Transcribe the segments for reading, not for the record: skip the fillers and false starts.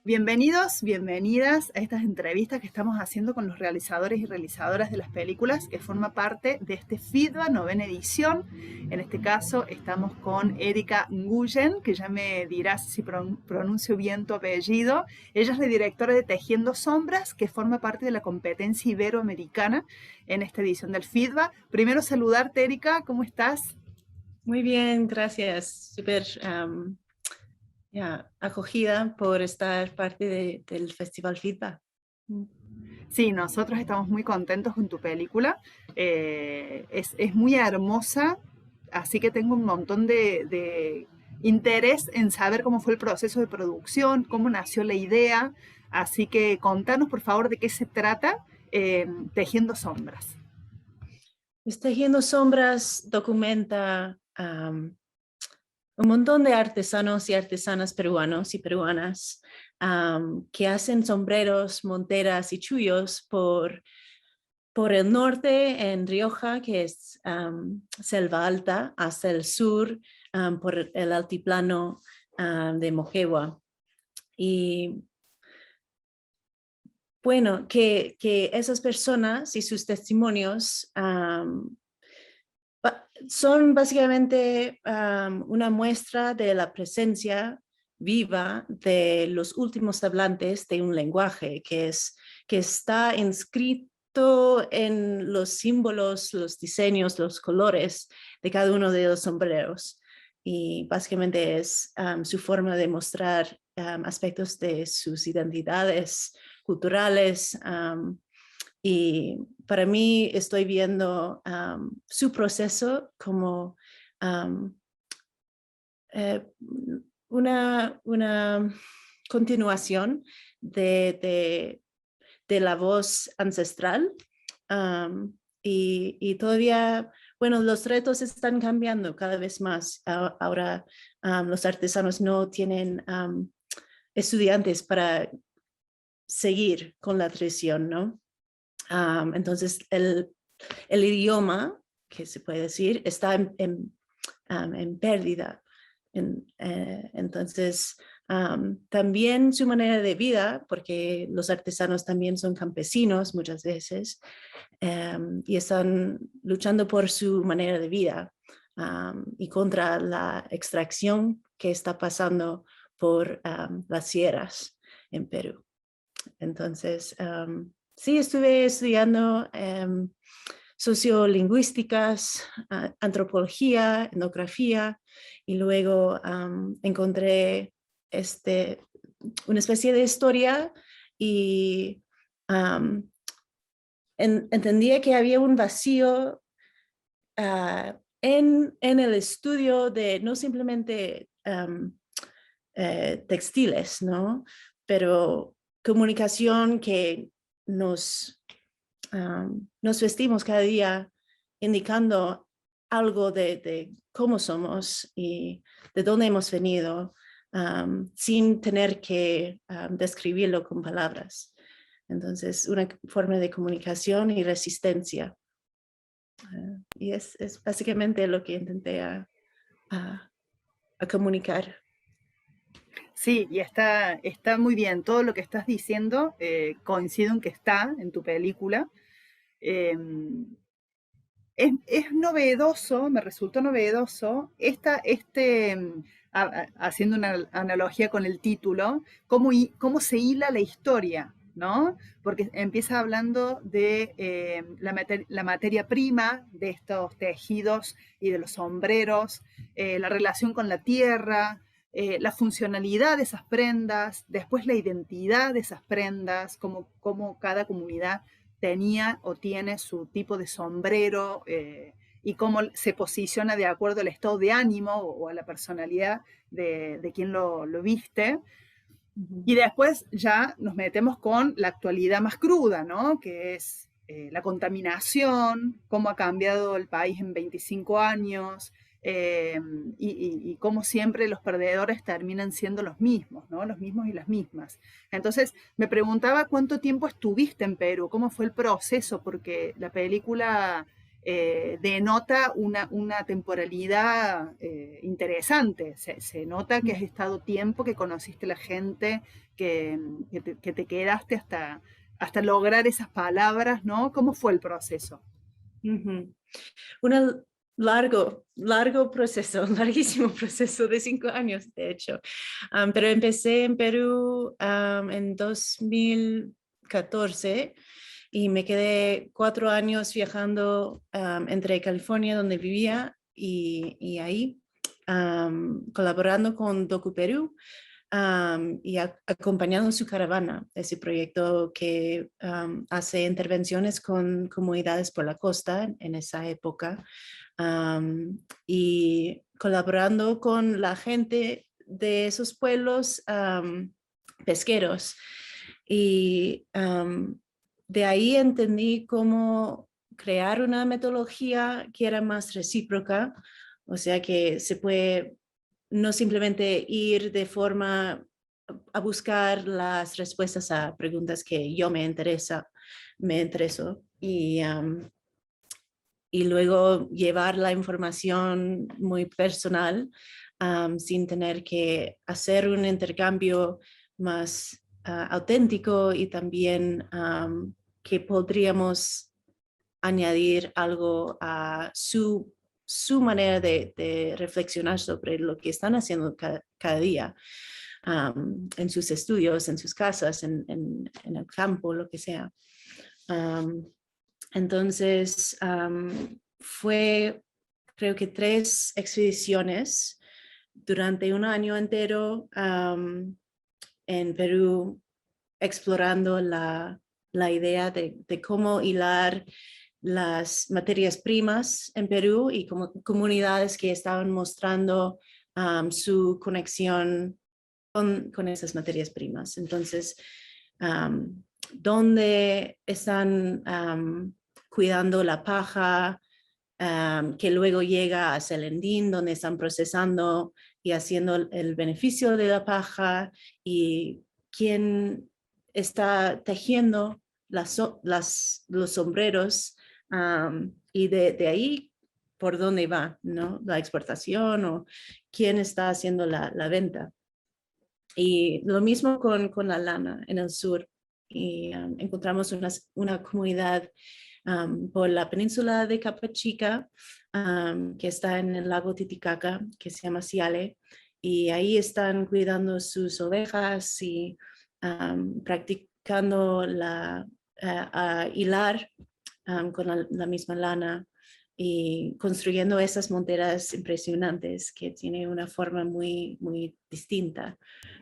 Bienvenidos, bienvenidas a estas entrevistas que estamos haciendo con los realizadores y realizadoras de las películas que forma parte de este FIDBA novena edición. En este caso estamos con Erika Nguyen, que ya me dirás si pronuncio bien tu apellido. Ella es la directora de Tejiendo Sombras, que forma parte de la competencia iberoamericana en esta edición del FIDBA. Primero saludarte, Erika, ¿cómo estás? Muy bien, gracias. Súper acogida por estar parte del Festival Feedback. Sí, nosotros estamos muy contentos con tu película. Es muy hermosa, así que tengo un montón de interés en saber cómo fue el proceso de producción, cómo nació la idea. Así que contanos, por favor, de qué se trata Tejiendo Sombras. Tejiendo Sombras documenta un montón de artesanos y artesanas peruanos y peruanas que hacen sombreros, monteras y chullos por el norte en Rioja, que es selva alta, hasta el sur por el altiplano de Moquegua. Y bueno, que esas personas y sus testimonios son básicamente una muestra de la presencia viva de los últimos hablantes de un lenguaje que está inscrito en los símbolos, los diseños, los colores de cada uno de los sombreros. Y básicamente es su forma de mostrar aspectos de sus identidades culturales, y para mí estoy viendo su proceso como eh, una continuación de la voz ancestral. Y todavía, bueno, los retos están cambiando cada vez más. Ahora los artesanos no tienen estudiantes para seguir con la tradición, ¿no? Entonces, el idioma, que se puede decir, está en pérdida. Entonces, también su manera de vida, porque los artesanos también son campesinos muchas veces, y están luchando por su manera de vida y contra la extracción que está pasando por las sierras en Perú. Entonces, sí, estuve estudiando sociolingüísticas, antropología, etnografía, y luego encontré una especie de historia y entendía que había un vacío en el estudio de no simplemente textiles, ¿no? Pero comunicación que nos vestimos cada día indicando algo de cómo somos y de dónde hemos venido, sin tener que describirlo con palabras. Entonces, una forma de comunicación y resistencia. Y es básicamente lo que intenté a comunicar. Sí, y está muy bien. Todo lo que estás diciendo coincido en que está en tu película. Eh, es novedoso, me resultó novedoso, haciendo una analogía con el título, cómo se hila la historia, ¿no? Porque empieza hablando de la materia prima de estos tejidos y de los sombreros, la relación con la tierra, la funcionalidad de esas prendas, después la identidad de esas prendas, cómo cada comunidad tenía o tiene su tipo de sombrero y cómo se posiciona de acuerdo al estado de ánimo o a la personalidad de quien lo viste. Y después ya nos metemos con la actualidad más cruda, ¿no? Que es la contaminación, cómo ha cambiado el país en 25 años, y cómo siempre los perdedores terminan siendo los mismos, ¿no? Los mismos y las mismas. Entonces, me preguntaba cuánto tiempo estuviste en Perú, cómo fue el proceso, porque la película denota una temporalidad interesante. Se nota que has estado tiempo, que conociste la gente, que te quedaste hasta lograr esas palabras, ¿no? ¿Cómo fue el proceso? Ujú. Un largo proceso, larguísimo proceso de 5 años, de hecho. Pero empecé en Perú en 2014 y me quedé 4 años viajando entre California, donde vivía, y ahí colaborando con Docu Perú y acompañando su caravana, ese proyecto que hace intervenciones con comunidades por la costa en esa época, y colaborando con la gente de esos pueblos pesqueros. Y de ahí entendí cómo crear una metodología que era más recíproca, o sea que se puede no simplemente ir de forma a buscar las respuestas a preguntas que yo me intereso y luego llevar la información muy personal sin tener que hacer un intercambio más auténtico y también que podríamos añadir algo a su manera de reflexionar sobre lo que están haciendo cada día en sus estudios, en sus casas, en el campo, lo que sea. Um, entonces, fue creo que 3 expediciones durante un año entero en Perú, explorando la idea de cómo hilar las materias primas en Perú y como comunidades que estaban mostrando su conexión con esas materias primas. Entonces, ¿dónde están cuidando la paja que luego llega a Selendín, donde están procesando y haciendo el beneficio de la paja? ¿Y quién está tejiendo los sombreros? Y de ahí, ¿por dónde va, no? La exportación o quién está haciendo la venta. Y lo mismo con la lana en el sur. Y encontramos una comunidad por la península de Capachica, que está en el lago Titicaca, que se llama Ciale. Y ahí están cuidando sus ovejas y practicando a hilar con la misma lana y construyendo esas monteras impresionantes que tienen una forma muy, muy distinta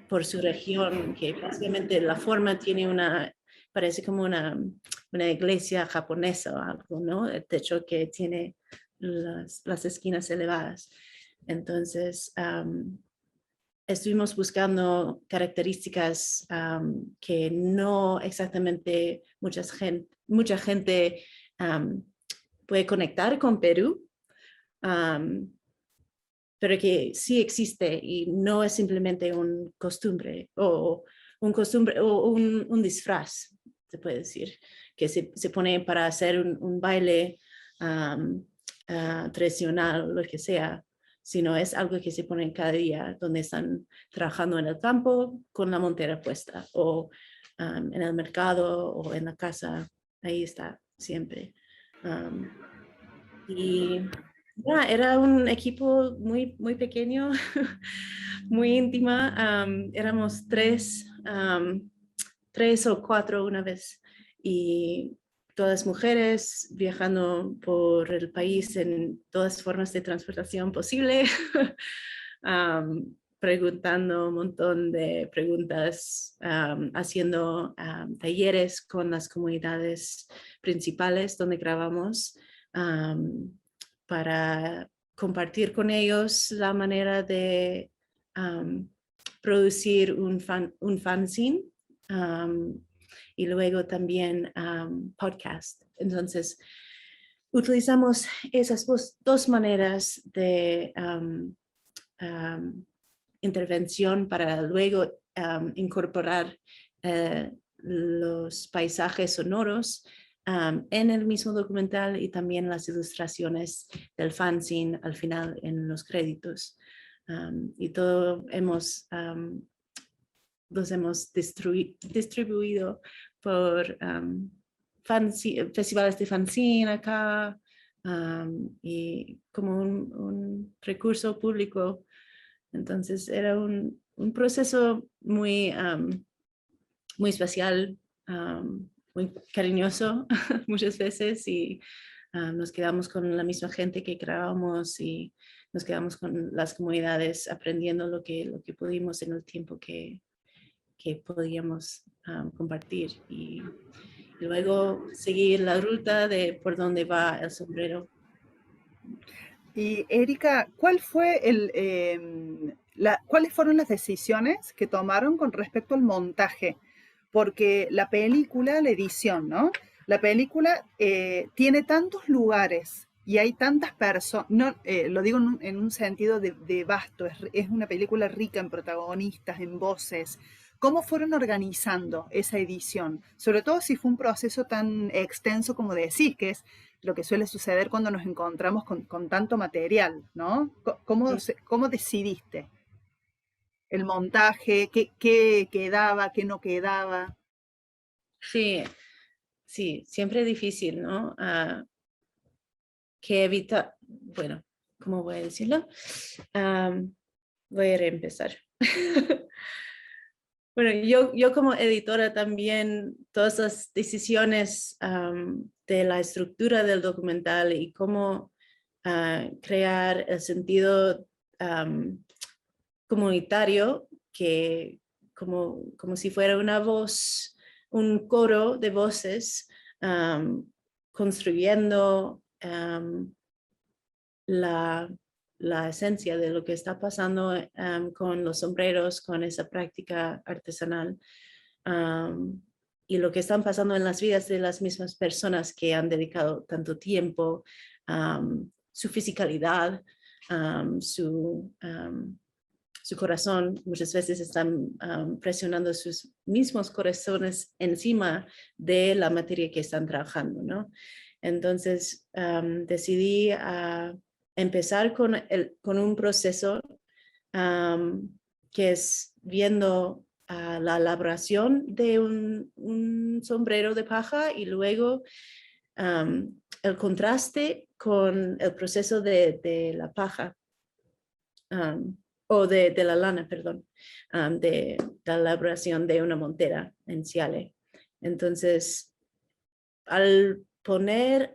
por su región, que básicamente la forma tiene parece como una iglesia japonesa o algo, ¿no? El techo que tiene las esquinas elevadas. Entonces, estuvimos buscando características que no exactamente mucha gente puede conectar con Perú, pero que sí existe y no es simplemente un costumbre o un disfraz, se puede decir, que se pone para hacer un baile tradicional o lo que sea, sino es algo que se pone cada día, donde están trabajando en el campo con la montera puesta o en el mercado o en la casa, ahí está siempre. Y era un equipo muy, muy pequeño, muy íntima. Éramos tres o cuatro una vez, y todas mujeres viajando por el país en todas formas de transportación posible, preguntando un montón de preguntas, haciendo talleres con las comunidades principales donde grabamos, para compartir con ellos la manera de producir un fanzine, y luego también podcast. Entonces, utilizamos esas dos maneras de intervención para luego incorporar los paisajes sonoros en el mismo documental y también las ilustraciones del fanzine al final en los créditos. Y todo los hemos distribuido por festivales de fanzine acá y como un recurso público. Entonces era un proceso muy especial, muy cariñoso muchas veces y nos quedamos con la misma gente que grabamos y nos quedamos con las comunidades aprendiendo lo que pudimos en el tiempo que podíamos compartir y luego seguir la ruta de por dónde va el sombrero. Y Erika, ¿cuáles fueron las decisiones que tomaron con respecto al montaje? Porque la película, la edición, ¿no? La película tiene tantos lugares y hay tantas personas, no, lo digo en un sentido de vasto, es una película rica en protagonistas, en voces. ¿Cómo fueron organizando esa edición? Sobre todo si fue un proceso tan extenso como decís, que es lo que suele suceder cuando nos encontramos con tanto material, ¿no? ¿Cómo decidiste el montaje? ¿Qué quedaba, qué no quedaba? Sí, sí, siempre difícil, ¿no? Que evita, bueno, ¿cómo voy a decirlo? Voy a reempezar. Bueno, yo como editora también, todas las decisiones de la estructura del documental y cómo crear el sentido comunitario, que como si fuera una voz, un coro de voces, construyendo la, la esencia de lo que está pasando con los sombreros, con esa práctica artesanal. Y lo que están pasando en las vidas de las mismas personas que han dedicado tanto tiempo, su fisicalidad, su corazón, muchas veces están presionando sus mismos corazones encima de la materia que están trabajando, ¿no? Entonces decidí empezar con un proceso que es viendo la elaboración de un sombrero de paja y luego el contraste con el proceso de la paja. O de la lana, perdón, de la elaboración de una montera en Ciale. Entonces, al poner,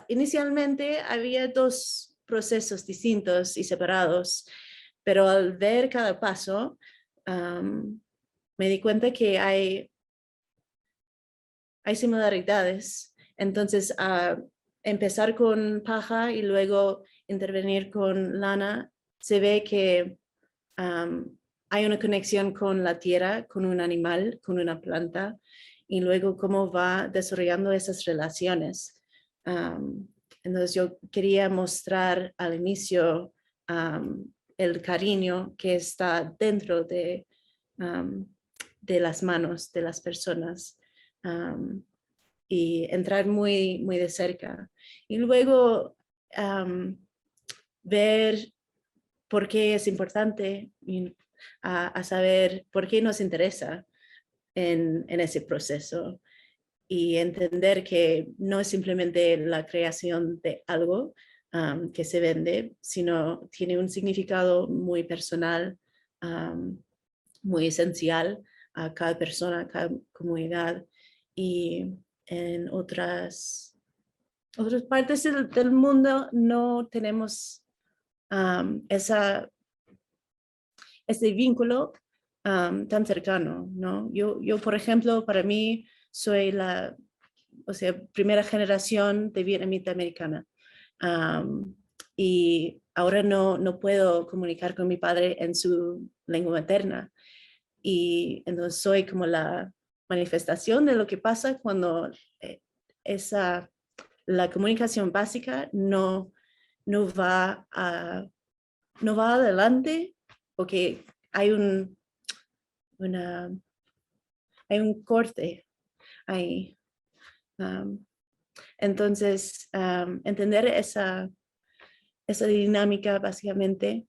inicialmente había dos procesos distintos y separados, pero al ver cada paso, me di cuenta que hay similaridades. Entonces, empezar con paja y luego intervenir con lana, se ve que hay una conexión con la tierra, con un animal, con una planta, y luego cómo va desarrollando esas relaciones. Entonces yo quería mostrar al inicio el cariño que está dentro de las manos de las personas y entrar muy, muy de cerca. Y luego ver por qué es importante a saber por qué nos interesa en ese proceso y entender que no es simplemente la creación de algo que se vende, sino tiene un significado muy personal, muy esencial a cada persona, a cada comunidad y en otras partes del mundo no tenemos ese vínculo tan cercano, ¿no? Yo, por ejemplo, para mí soy la primera generación de vietnamita americana y ahora no puedo comunicar con mi padre en su lengua materna y entonces soy como la manifestación de lo que pasa cuando la comunicación básica no va adelante porque hay hay un corte ahí. Am, entonces, entender esa dinámica básicamente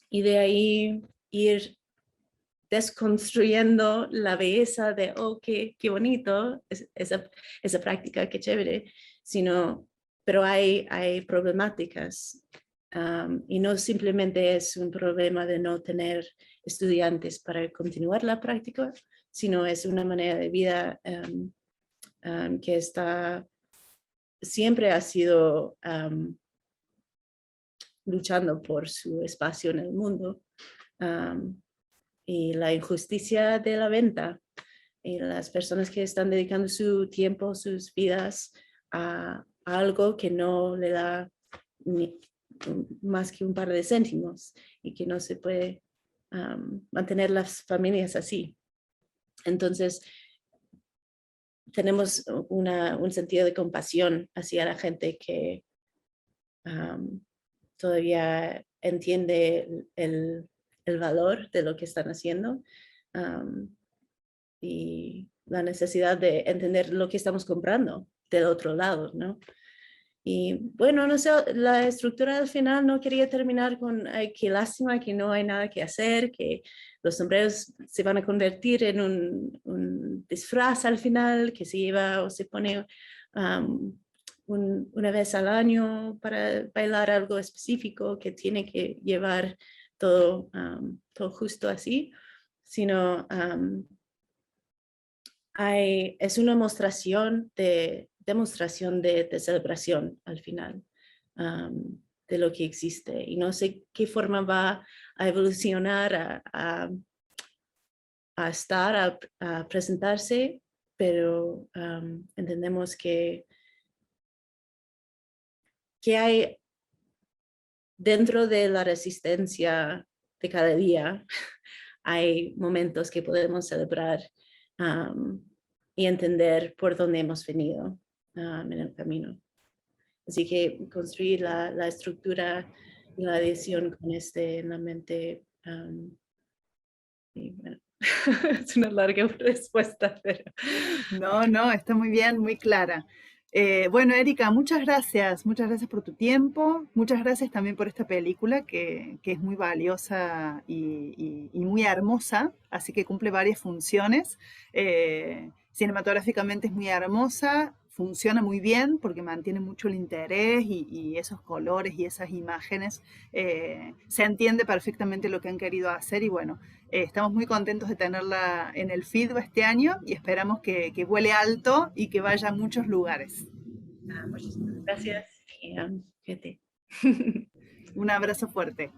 y de ahí ir desconstruyendo la belleza de, oh, qué bonito, esa práctica, qué chévere, pero hay problemáticas. Y no simplemente es un problema de no tener estudiantes para continuar la práctica, sino es una manera de vida que siempre ha sido luchando por su espacio en el mundo. Y la injusticia de la venta y las personas que están dedicando su tiempo, sus vidas a algo que no le da más que un par de céntimos y que no se puede mantener las familias así. Entonces, tenemos un sentido de compasión hacia la gente que todavía entiende el valor de lo que están haciendo y la necesidad de entender lo que estamos comprando del otro lado, ¿no? Y bueno, no sé, la estructura al final no quería terminar con ay, qué lástima que no hay nada que hacer, que los sombreros se van a convertir en un disfraz al final, que se lleva o se pone una vez al año para bailar algo específico, que tiene que llevar todo justo así, sino es una demostración de celebración al final de lo que existe. Y no sé qué forma va a evolucionar, a estar, a presentarse, pero entendemos que hay dentro de la resistencia de cada día, hay momentos que podemos celebrar y entender por dónde hemos venido en el camino. Así que construir la estructura y la adhesión con en la mente. Y bueno, es una larga respuesta, pero... No, no, está muy bien, muy clara. Bueno, Erika, muchas gracias por tu tiempo, muchas gracias también por esta película que es muy valiosa y muy hermosa, así que cumple varias funciones. Cinematográficamente es muy hermosa, funciona muy bien porque mantiene mucho el interés y esos colores y esas imágenes. Se entiende perfectamente lo que han querido hacer y bueno, estamos muy contentos de tenerla en el FIDO este año y esperamos que vuele alto y que vaya a muchos lugares. Muchísimas gracias y fíjate. Un abrazo fuerte.